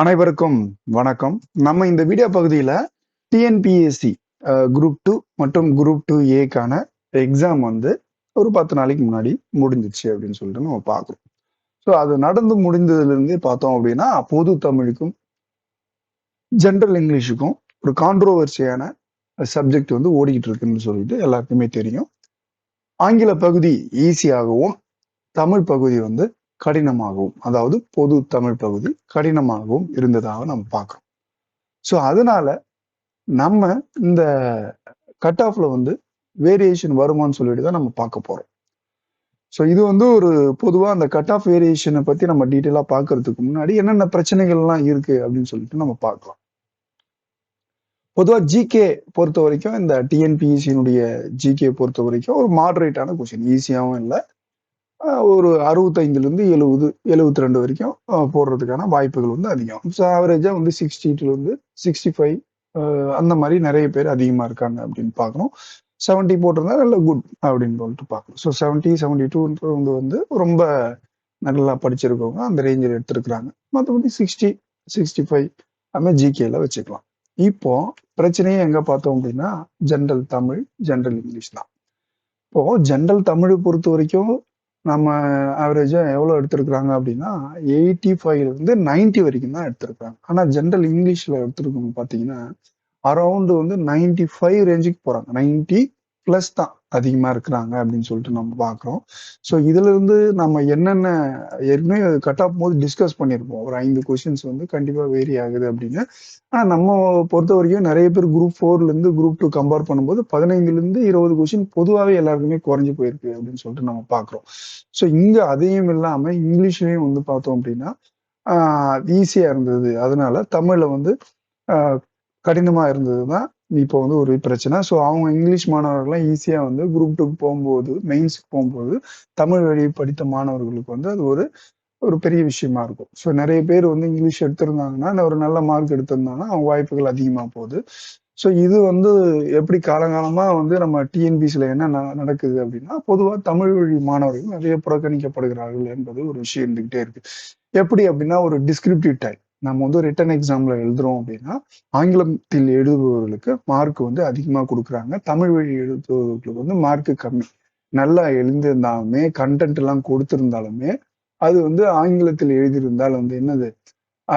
அனைவருக்கும் வணக்கம். நம்ம இந்த வீடியோ பகுதியில டிஎன்பிஎஸ்சி குரூப் 2 மற்றும் குரூப் 2A எக்ஸாம் வந்து ஒரு 10 நாளைக்கு முன்னாடி முடிஞ்சிச்சு அப்படின்னு சொல்லிட்டு நம்ம பார்க்குறோம். ஸோ அது நடந்து முடிந்ததுலேருந்தே பார்த்தோம் அப்படின்னா பொது தமிழுக்கும் ஜென்ரல் இங்கிலீஷுக்கும் ஒரு கான்ட்ரோவர்சியான சப்ஜெக்ட் வந்து ஓடிக்கிட்டு இருக்குன்னு சொல்லிட்டு எல்லாருக்குமே தெரியும். ஆங்கில பகுதி ஈஸியாகவும் தமிழ் பகுதி வந்து கடினமாகவும், அதாவது பொது தமிழ் பகுதி கடினமாகவும் இருந்ததாக நம்ம பார்க்கிறோம். ஸோ அதனால நம்ம இந்த கட் ஆஃப்ல வந்து வேரியேஷன் வருமான்னு சொல்லிட்டு தான் நம்ம பார்க்க போறோம். ஸோ இது வந்து ஒரு பொதுவா அந்த கட் ஆஃப் வேரியேஷனை பத்தி நம்ம டீட்டெயிலா பார்க்கறதுக்கு முன்னாடி என்னென்ன பிரச்சனைகள்லாம் இருக்கு அப்படின்னு சொல்லிட்டு நம்ம பார்க்கலாம். பொதுவா ஜிகே பொறுத்த வரைக்கும் இந்த டிஎன்பிஎஸ்சியினுடைய ஜிகே பொறுத்த வரைக்கும் ஒரு மாடரேட்டான கொஸ்டின், ஈஸியாகவும் இல்லை, ஒரு 65லேருந்து 70 72 வரைக்கும் போடுறதுக்கான வாய்ப்புகள் வந்து அதிகம். ஸோ ஆவரேஜா வந்து 60 65 அந்த மாதிரி நிறைய பேர் அதிகமா இருக்காங்க அப்படின்னு பார்க்கணும். 70 போட்டிருந்தா நல்ல குட் அப்படின்னு சொல்லிட்டு பார்க்கணும். ஸோ 70 72 வந்து ரொம்ப நல்லா படிச்சிருக்கவங்க அந்த ரேஞ்சில் எடுத்திருக்கிறாங்க. மற்றபடி 60 65 அதுமாதிரி ஜிகேல வச்சுக்கலாம். இப்போ பிரச்சனையே எங்க பார்த்தோம் அப்படின்னா ஜென்ரல் தமிழ் ஜென்ரல் இங்கிலீஷ் தான். இப்போ ஜென்ரல் தமிழ் பொறுத்த வரைக்கும் நம்ம ஆவரேஜா எவ்வளவு எடுத்திருக்கிறாங்க அப்படின்னா 85லேருந்து 90 வரைக்கும் தான் எடுத்திருக்காங்க. ஆனா ஜென்ரல் இங்கிலீஷ்ல எடுத்திருக்கவங்க பாத்தீங்கன்னா அரௌண்ட் வந்து 95 ரேஞ்சுக்கு போறாங்க. 90+ தான் அதிகமா இருக்கிறாங்க அப்படின்னு சொல்லிட்டு நம்ம பார்க்கிறோம். ஸோ இதுல இருந்து நம்ம என்னென்ன ஏற்கனவே கட் ஆஃப் போது டிஸ்கஸ் பண்ணியிருப்போம். ஒரு 5 கொஸ்டின்ஸ் வந்து கண்டிப்பா வேரி ஆகுது அப்படின்னு. ஆனா நம்ம பொறுத்த வரைக்கும் நிறைய பேர் குரூப் 4லேருந்து குரூப் 2 கம்பேர் பண்ணும்போது 15லேருந்து 20 கொஸ்டின் பொதுவாகவே எல்லாருக்குமே குறைஞ்சு போயிருக்கு அப்படின்னு சொல்லிட்டு நம்ம பார்க்குறோம். ஸோ இங்க அதையும் இல்லாம இங்கிலீஷ்லயும் வந்து பார்த்தோம் அப்படின்னா ஈஸியா இருந்தது. அதனால தமிழ்ல வந்து கடினமா இருந்தது தான் இப்போ வந்து ஒரு பிரச்சனை. ஸோ அவங்க இங்கிலீஷ் மாணவர்கள்லாம் ஈஸியா வந்து குரூப் 2க்கு போகும்போது, மெயின்ஸ்க்கு போகும்போது தமிழ் வழி படித்த மாணவர்களுக்கு வந்து அது ஒரு பெரிய விஷயமா இருக்கும். ஸோ நிறைய பேர் வந்து இங்கிலீஷ் எடுத்திருந்தாங்கன்னா, ஒரு நல்ல மார்க் எடுத்திருந்தாங்கன்னா அவங்க வாய்ப்புகள் அதிகமா போகுது. ஸோ இது வந்து எப்படி காலங்காலமா வந்து நம்ம டிஎன்பிசில என்ன நடக்குது அப்படின்னா, பொதுவா தமிழ் வழி மாணவர்கள் நிறைய புறக்கணிக்கப்படுகிறார்கள் என்பது ஒரு விஷயம் இருந்துகிட்டே இருக்கு. எப்படி அப்படின்னா ஒரு டிஸ்கிரிப்டிவ் டைப் நம்ம வந்து ரிட்டன் எக்ஸாம்ல எழுதுறோம் அப்படின்னா ஆங்கிலத்தில் எழுதுபவர்களுக்கு மார்க் வந்து அதிகமா கொடுக்குறாங்க. தமிழ் வழி எழுதுபவர்களுக்கு வந்து மார்க் கம்மி. நல்லா எழுந்திருந்தாலுமே கண்டென்ட் எல்லாம் கொடுத்திருந்தாலுமே அது வந்து ஆங்கிலத்தில் எழுதியிருந்தால் வந்து என்னது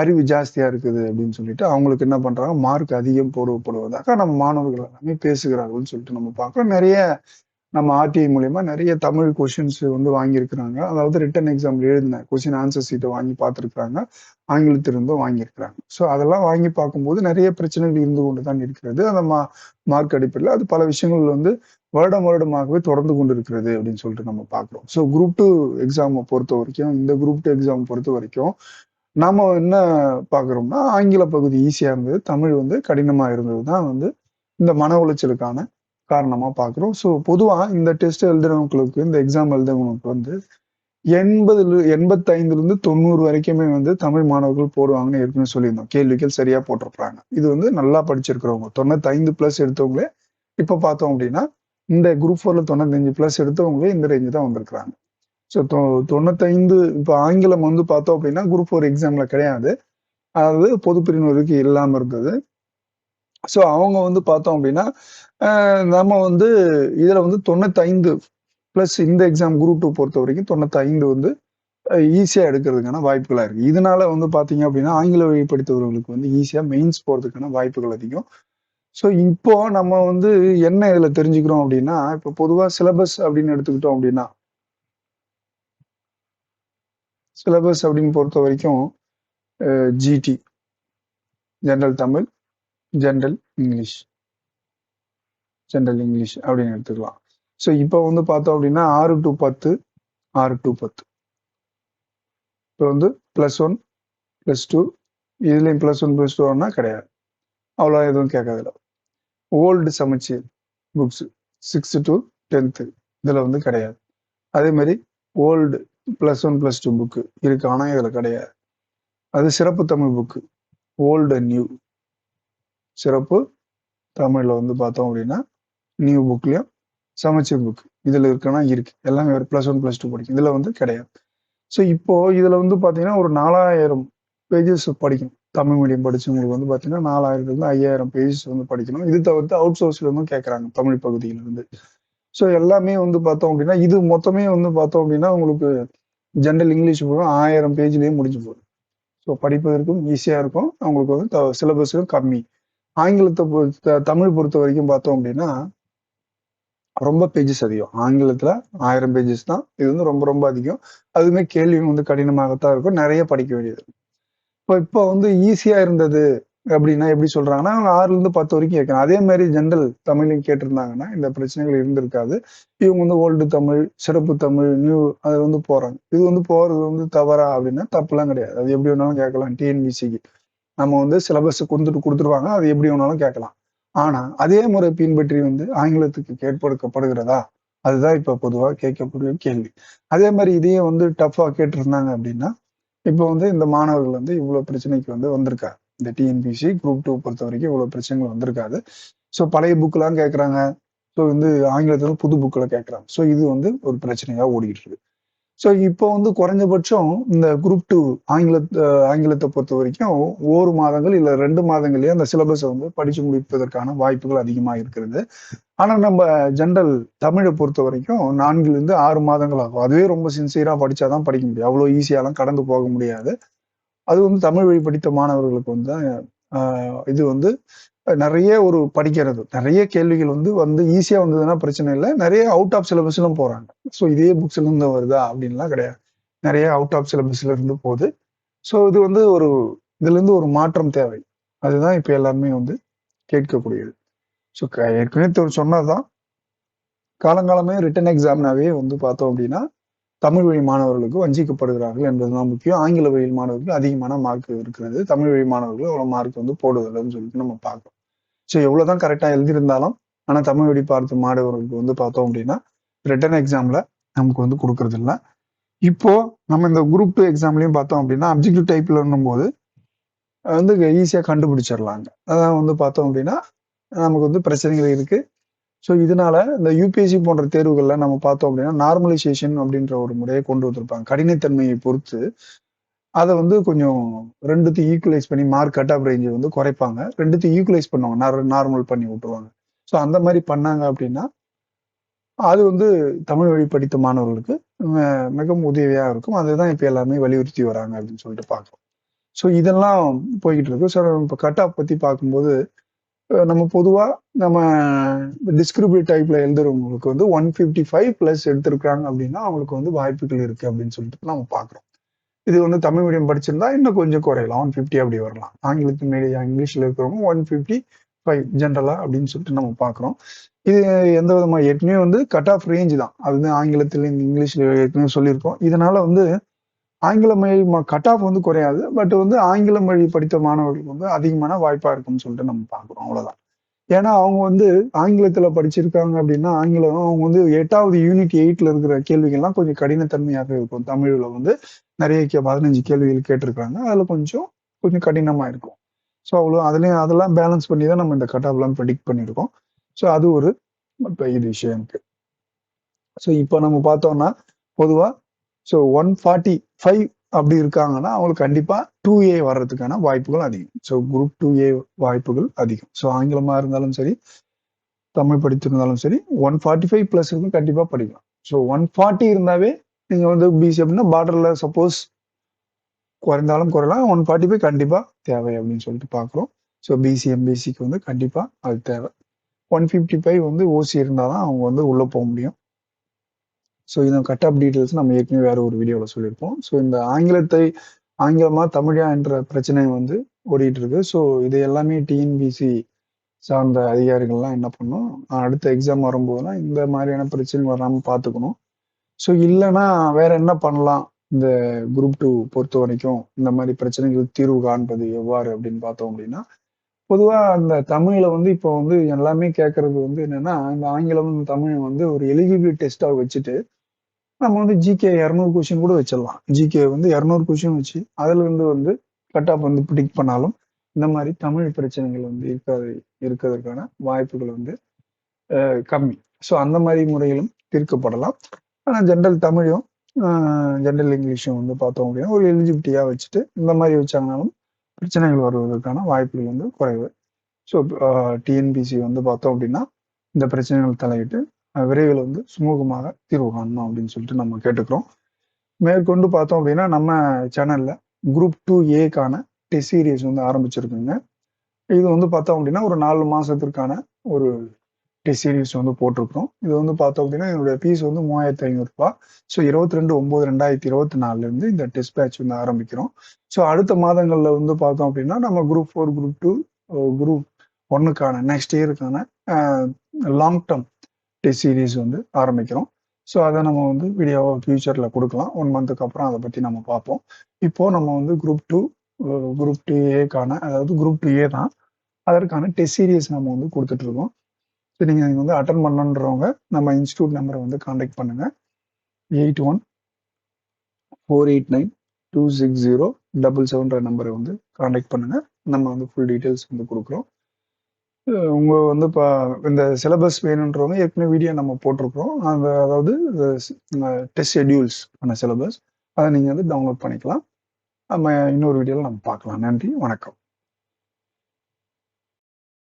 அறிவு ஜாஸ்தியா இருக்குது அப்படின்னு சொல்லிட்டு அவங்களுக்கு என்ன பண்றாங்க, மார்க் அதிகம் போடுவதாக நம்ம மாணவர்கள் எல்லாமே பேசுகிறார்கள்னு சொல்லிட்டு நம்ம பார்க்கிறோம். நிறைய நம்ம ஆர்டிஐ மூலியமா நிறைய தமிழ் கொஸ்டின்ஸ் வந்து வாங்கியிருக்கிறாங்க. அதாவது ரிட்டன் எக்ஸாம் எழுதின கொஸ்டின் ஆன்சர் சீட்டை வாங்கி பார்த்துருக்காங்க. ஆங்கிலத்திலிருந்தும் வாங்கியிருக்கிறாங்க. ஸோ அதெல்லாம் வாங்கி பார்க்கும்போது நிறைய பிரச்சனைகள் இருந்து கொண்டு தான் இருக்கிறது. அந்த மார்க் அடிப்படையில் அது பல விஷயங்கள் வந்து வருடமாகவே தொடர்ந்து கொண்டு இருக்கிறது அப்படின்னு சொல்லிட்டு நம்ம பார்க்குறோம். ஸோ குரூப் 2 எக்ஸாமை பொறுத்த வரைக்கும், இந்த குரூப் 2 எக்ஸாம் பொறுத்த வரைக்கும் நாம என்ன பார்க்குறோம்னா ஆங்கில பகுதி ஈஸியா இருந்தது, தமிழ் வந்து கடினமா இருந்தது தான் வந்து இந்த மன உளைச்சலுக்கான காரணமா பார்க்குறோம். ஸோ பொதுவா இந்த டெஸ்ட் எழுதுறவங்களுக்கு, இந்த எக்ஸாம் எழுதுறவங்களுக்கு வந்து 85லேருந்து 90 வரைக்குமே வந்து தமிழ் மாணவர்கள் போடுவாங்கன்னு ஏற்கனவே சொல்லியிருந்தோம். கேள்விகள் சரியா போட்டிருப்பாங்க. இது வந்து நல்லா படிச்சிருக்கிறவங்க 95+ எடுத்தவங்களே இப்ப பார்த்தோம் அப்படின்னா இந்த குரூப் 4ல 95+ எடுத்தவங்களே இந்த ரேஞ்சு தான் வந்திருக்கிறாங்க. ஸோ 95 இப்ப ஆங்கிலம் வந்து பார்த்தோம் அப்படின்னா குரூப் 4 எக்ஸாம்ல கிடையாது. அதாவது பொதுப்பிரிவினருக்கு இல்லாம இருந்தது. ஸோ அவங்க வந்து பார்த்தோம் அப்படின்னா நம்ம வந்து இதுல வந்து 95+ இந்த எக்ஸாம் குரூப் 2 பொறுத்த வரைக்கும் 95 வந்து ஈஸியா எடுக்கிறதுக்கான வாய்ப்புகளா இருக்கு. இதனால வந்து பாத்தீங்க அப்படின்னா ஆங்கில வழி படித்தவர்களுக்கு வந்து ஈஸியா மெயின்ஸ் போறதுக்கான வாய்ப்புகள் அதிகம். ஸோ இப்போ நம்ம வந்து என்ன இதுல தெரிஞ்சுக்கிறோம் அப்படின்னா, இப்போ பொதுவா சிலபஸ் அப்படின்னு எடுத்துக்கிட்டோம் அப்படின்னா, சிலபஸ் அப்படின்னு பொறுத்த வரைக்கும் GT general Tamil, general English அப்படின்னு எடுத்துக்கலாம். ஸோ இப்போ வந்து பார்த்தோம் அப்படின்னா 6 to 10 6 to 10 இப்போ வந்து +1 +2 இதுலயும் +1 +2 கிடையாது. அவ்வளோ எதுவும் கேட்காதுல. ஓல்டு சமச்சீர் புக்ஸ் 6 to 10th இதுல வந்து கிடையாது. அதே மாதிரி ஓல்டு +1 +2 புக்கு இருக்கு, ஆனா இதுல கிடையாது. அது சிறப்பு Tamil book old and new. சிறப்பு தமிழ்ல வந்து பார்த்தோம் அப்படின்னா நியூ புக்லயும் சமச்சீர் புக் இதுல இருக்குன்னா இருக்கு, எல்லாமே ஒரு +1 +2 படிக்கும். இதுல வந்து கிடையாது. ஸோ இப்போ இதுல வந்து பாத்தீங்கன்னா ஒரு 4000 பேஜஸ் படிக்கணும். தமிழ் மீடியம் படிச்சவங்களுக்கு வந்து பார்த்தீங்கன்னா 4000 5000 பேஜஸ் வந்து படிக்கணும். இது தவிர்த்து அவுட் சோர்ஸ்ல இருந்தும் கேட்கறாங்க தமிழ் பகுதியில இருந்து. ஸோ எல்லாமே வந்து பார்த்தோம் அப்படின்னா இது மொத்தமே வந்து பார்த்தோம் அப்படின்னா உங்களுக்கு ஜென்ரல் இங்கிலீஷ் போகும் 1000 பேஜ்லயே முடிஞ்சு போகுது. ஸோ படிப்பதற்கும் ஈஸியா இருக்கும். அவங்களுக்கு வந்து சிலபஸும் கம்மி. ஆங்கிலத்தை தமிழ் பொறுத்த வரைக்கும் பார்த்தோம் அப்படின்னா ரொம்ப பேஜஸ் அதிகம். ஆங்கிலத்துல 1000 பேஜஸ் தான். இது வந்து ரொம்ப ரொம்ப அதிகம். அதுவுமே கேள்வியும் வந்து கடினமாகத்தான் இருக்கும். நிறைய படிக்க வேண்டியது. இப்போ வந்து ஈஸியா இருந்தது அப்படின்னா எப்படி சொல்றாங்கன்னா, 6ல இருந்து 10 வரைக்கும் கேட்கலாம். அதே மாதிரி ஜென்ரல் தமிழையும் கேட்டிருந்தாங்கன்னா, இந்த பிரச்சனைகள் இருந்திருக்காது. இவங்க வந்து ஓல்டு தமிழ், சிறப்பு தமிழ், நியூ அது வந்து போறாங்க. இது வந்து போறது வந்து தவறா அப்படின்னா தப்புலாம் கிடையாது. அது எப்படி வேணாலும் கேட்கலாம் டிஎன்பிசிக்கு. நம்ம வந்து சிலபஸ் குடுத்துருவாங்க. அது எப்படி வேணாலும் கேட்கலாம். ஆனா, அதே முறை பின்பற்றி வந்து ஆங்கிலத்துக்கு கேட்படுத்தப்படுகிறதா? அதுதான் இப்ப பொதுவா கேட்கக்கூடிய கேள்வி. அதே மாரி இதையே வந்து டஃப்பா கேட்டிருந்தாங்க அப்படின்னா, இப்ப வந்து இந்த மாணவர்கள் வந்து இவ்வளவு பிரச்சனைக்கு வந்து வந்திருக்காங்க. இந்த டிஎன்பிஎஸ்சி குரூப் 2 பொறுத்தவரைக்கும் இவ்வளவு பிரச்சனைகள் வந்திருக்காது. ஸோ பழைய புக்லாம் கேட்கறாங்க. ஸோ வந்து ஆங்கிலத்துல புது புக்ல கேட்கறாங்க. ஸோ இது வந்து ஒரு பிரச்சனையா ஓடிட்டு இருக்கு. ஸோ இப்போ வந்து குறைஞ்சபட்சம் இந்த குரூப் 2 ஆங்கிலத்த பொறுத்தவரைக்கும் 1 மாதங்கள் இல்ல 2 மாதங்கள்லயே அந்த சிலபஸ வந்து படிச்சு முடிப்பதற்கான வாய்ப்புகள் அதிகமா இருக்கிறது. ஆனா நம்ம ஜெனரல் தமிழ பொறுத்தவரைக்கும் 4லிருந்து 6 மாதங்கள் ஆகும். அதுவே ரொம்ப சின்சியரா படிச்சா தான் படிக்க முடியும். அவ்வளோ ஈஸியாலாம் கடந்து போக முடியாது. அது வந்து தமிழ் வழி படித்த மாணவர்களுக்கு வந்து அ இது வந்து நெறைய ஒரு படிக்கிறது. நெறைய கேள்விகள் வந்து ஈஸியா வந்ததுன்னா பிரச்சனை இல்ல. நெறைய அவுட் ஆஃப் சிலபஸ்லும் போறாங்க. ஸோ இதே புக்ஸ்ல இருந்து வருதா அப்படின்லாம் கிடையாது. நெறைய அவுட் ஆஃப் சிலபஸ்ல இருந்து போது. ஸோ இது வந்து இதுலருந்து ஒரு மாற்றம் தேவை. அதுதான் இப்ப எல்லாருமே வந்து கேட்கக்கூடியது. ஸோ ஏற்கனவே சொன்னது தான். காலங்காலமே ரிட்டன் எக்ஸாம்னாவே வந்து பார்த்தோம் அப்படின்னா, தமிழ் வழி மாணவர்களுக்கு வஞ்சிக்கப்படுகிறார்கள் என்பதுதான் முக்கியம். ஆங்கில வழி மாணவர்களுக்கு அதிகமான மார்க் இருக்கிறது. தமிழ் வழி மாணவர்கள் அவ்வளோ மார்க் வந்து போடுவதில்லன்னு சொல்லிட்டு நம்ம பார்க்கிறோம். ஸோ எவ்வளவுதான் கரெக்டா எழுதியிருந்தாலும், ஆனா தமிழ் வழி பார்த்த மாணவர்களுக்கு வந்து பார்த்தோம் அப்படின்னா, ரிட்டன் எக்ஸாம்ல நமக்கு வந்து குடுக்கறது இல்ல. இப்போ நம்ம இந்த குரூப் 2 எக்ஸாம்லயும் பார்த்தோம் அப்படின்னா, அப்ஜெக்டிவ் டைப்லன்னும்போது வந்து ஈஸியா கண்டுபிடிச்சிடலாங்க. அதான் வந்து பார்த்தோம் அப்படின்னா, நமக்கு வந்து பிரச்சனைகள் இருக்கு. ஸோ இதனால இந்த யுபிஎஸ்சி போன்ற தேர்வுகள்ல நம்ம பார்த்தோம் அப்படின்னா, நார்மலைசேஷன் அப்படின்ற ஒரு முறைய கொண்டு வந்திருப்பாங்க. கடினத்தன்மையை பொறுத்து அத வந்து கொஞ்சம் 2த்தையும் ஈக்குவலைஸ் பண்ணி மார்க் கட் ஆஃப் ரேஞ்ச வந்து குறைப்பாங்க. 2த்தையும் ஈக்குவலைஸ் பண்ணுவாங்க. நார்மல் பண்ணி விட்டுருவாங்க. ஸோ அந்த மாரி பண்ணாங்க அப்படின்னா, அது வந்து தமிழ் வழி படித்த மாணவர்களுக்கு மிகவும் உதவியா இருக்கும். அதுதான் இப்ப எல்லாருமே வலியுறுத்தி வராங்க அப்படின்னு சொல்லிட்டு பார்க்கிறோம். ஸோ இதெல்லாம் போய்க்கிட்டு இருக்கு. ஸோ இப்ப கட் ஆஃப் பத்தி பார்க்கும்போது, நம்ம பொதுவா நம்ம டிஸ்கிரிப்டிவ் டைப்ல எழுதுறவங்களுக்கு வந்து 155 பிளஸ் எடுத்திருக்காங்க அப்படின்னா, அவங்களுக்கு வந்து வாய்ப்புகள் இருக்கு அப்படின்னு சொல்லிட்டு நம்ம பார்க்கிறோம். இது வந்து தமிழ் மீடியம் படிச்சிருந்தா இன்னும் கொஞ்சம் குறையலாம். 150 அப்படி வரலாம். ஆங்கிலத்து மீடியம் இங்கிலீஷ்ல இருக்கிறவங்க 155 ஜென்ரலா அப்படின்னு சொல்லிட்டு நம்ம பார்க்கிறோம். இது எந்த விதமா ஏற்கனவே வந்து கட் ஆஃப் ரேஞ்ச் தான். அது வந்து ஆங்கிலத்தில, இங்கிலீஷ்ல ஏற்கனவே சொல்லியிருக்கோம். இதனால வந்து ஆங்கிலம் வழி கட் ஆஃப் வந்து குறையாது. பட் வந்து ஆங்கிலம் வழி படித்த மாணவர்களுக்கு வந்து அதிகமான வாய்ப்பா இருக்கும்னு சொல்லிட்டு நம்ம பார்க்கிறோம். அவ்வளவுதான். ஏன்னா அவங்க வந்து ஆங்கிலத்தில படிச்சிருக்காங்க அப்படின்னா, ஆங்கிலம் அவங்க வந்து 8வது யூனிட் 8ல இருக்கிற கேள்விகள்லாம் கொஞ்சம் கடினத்தன்மையாக இருக்கும். தமிழ்ல வந்து நெறைய 15 கேள்விகள் கேட்டிருக்காங்க. அதுல கொஞ்சம் கடினமா இருக்கும். ஸோ அவ்வளோ அதுலயும் அதெல்லாம் பேலன்ஸ் பண்ணி தான் நம்ம இந்த கட் ஆஃப்லாம் ப்ரெடிக்ட் பண்ணியிருக்கோம். ஸோ அது ஒரு இது விஷயம் இருக்கு. ஸோ இப்போ நம்ம பார்த்தோம்னா, பொதுவா 145 அப்படி இருக்காங்கன்னா, அவங்களுக்கு கண்டிப்பா 2A வர்றதுக்கான வாய்ப்புகள் அதிகம். குரூப் 2A வாய்ப்புகள் அதிகம். ஆங்கிலமா இருந்தாலும் சரி, தமிழ் படித்திருந்தாலும் சரி, 145 பிளஸ் இருக்கும் கண்டிப்பா படிக்கலாம். 140 இருந்தாவே நீங்க வந்து பிசி அப்படின்னா பார்டர்ல சப்போஸ் குறைந்தாலும் குறையலாம். 145 கண்டிப்பா தேவை அப்படின்னு சொல்லிட்டு பார்க்கிறோம். பிசி, எம்பிசிக்கு வந்து கண்டிப்பா அது தேவை. 155 வந்து ஓசி இருந்தா தான் அவங்க வந்து உள்ள போ முடியும். இந்த கட் ஆஃப் டீட்டெயில்ஸ் நம்ம ஏற்கனவே வேற ஒரு வீடியோல சொல்லியிருப்போம். இந்த ஆங்கிலமா, தமிழா என்ற பிரச்சனை வந்து ஓடிட்டு இருக்கு. இது எல்லாமே டிஎன்பிசி சார்ந்த அதிகாரிகள்லாம் என்ன பண்ணணும், அடுத்த எக்ஸாம் வரும்போதெல்லாம் இந்த மாதிரியான பிரச்சனை வராம பார்த்துக்கணும். இல்லன்னா வேற என்ன பண்ணலாம்? இந்த குரூப் 2 பொறுத்தவரைக்கும் இந்த மாரி பிரச்சனைகளுக்கு தீர்வு காண்பது எவ்வாறு அப்படின்னு பார்த்தோம் அப்படின்னா, பொதுவா அந்த தமிழ்ல வந்து இப்போ வந்து எல்லாமே கேட்கறது வந்து என்னன்னா, இந்த ஆங்கிலம், தமிழ் வந்து ஒரு எலிஜிபிலிட்டி டெஸ்ட்டா வச்சுட்டு நம்ம வந்து ஜிகே 200 கொஸ்டின் கூட வச்சிடலாம். ஜிகே வந்து 200 கொஸ்டின் வச்சு, அதுலருந்து வந்து கட் ஆஃப் வந்து பிரெடிக்ட் பண்ணாலும், இந்த மாரி தமிழ் பிரச்சனைகள் வந்து இருக்கிறதற்கான வாய்ப்புகள் வந்து கம்மி. அந்த மாரி முறையிலும் தீர்க்கப்படலாம். ஆனா ஜெனரல் தமிழும், ஜெனரல் இங்கிலீஷும் வந்து பார்த்தோம் அப்படின்னா, ஒரு எலிஜிபிலிட்டியா வச்சுட்டு, இந்த மாரி வச்சாங்கனாலும் பிரச்சனைகள் வருவதற்கான வாய்ப்புகள் வந்து குறைவு. ஸோ டிஎன்பிசி வந்து பார்த்தோம் அப்படின்னா இந்த பிரச்சனைகள் தலையிட்டு விரைவில் வந்து சுமூகமாக தீர்வு காணணும் அப்படின்னு சொல்லிட்டு நம்ம கேட்டுக்கிறோம். மேற்கொண்டு பார்த்தோம் அப்படின்னா நம்ம சேனல்ல குரூப் 2ஏக்கான டெஸ்ட் சீரிஸ் வந்து ஆரம்பிச்சிருக்குங்க. இது வந்து பார்த்தோம் அப்படின்னா ஒரு 4 மாசத்திற்கான ஒரு டெஸ்ட் சீரிஸ் வந்து போட்டிருக்கிறோம். இது வந்து பார்த்தோம் அப்படின்னா என்னுடைய ஃபீஸ் வந்து ரூ. 3500. ஸோ 22/9/2024 இந்த டெஸ்ட் பேட்ச் வந்து ஆரம்பிக்கிறோம். ஸோ அடுத்த மாதங்கள்ல வந்து பார்த்தோம் அப்படின்னா நம்ம குரூப் 4, குரூப் 2, குரூப் 1க்கான நெக்ஸ்ட் இயருக்கான லாங் டேர்ம் டெஸ்ட் சீரிஸ் வந்து ஆரம்பிக்கிறோம். ஸோ அதை நம்ம வந்து வீடியோவா ஃபியூச்சர்ல கொடுக்கலாம். 1 மந்த்துக்கு அப்புறம் அதை பத்தி நம்ம பார்ப்போம். இப்போ நம்ம வந்து குரூப் 2, குரூப் 2ஏக்கான அதாவது குரூப் 2ஏ தான் அதற்கான டெஸ்ட் சீரிஸ் நம்ம வந்து கொடுத்துட்டு இருக்கோம். ஸோ நீங்க வந்து அட்டன் பண்ணணுன்றவங்க நம்ம இன்ஸ்டியூட் நம்பரை வந்து கான்டாக்ட் பண்ணுங்க. 8148926077 நம்பரை வந்து கான்டாக்ட் பண்ணுங்க. நம்ம வந்து ஃபுல் டீட்டெயில்ஸ் வந்து கொடுக்குறோம். உங்க வந்து இப்போ இந்த சிலபஸ் வேணுன்றவங்க ஏற்கனவே வீடியோ நம்ம போட்டிருக்கிறோம். அந்த அதாவது டெஸ்ட் ஷெட்யூல்ஸ் ஆன சிலபஸ் அதை நீங்க வந்து டவுன்லோட் பண்ணிக்கலாம். நம்ம இன்னொரு வீடியோவில் நம்ம பார்க்கலாம். நன்றி, வணக்கம்.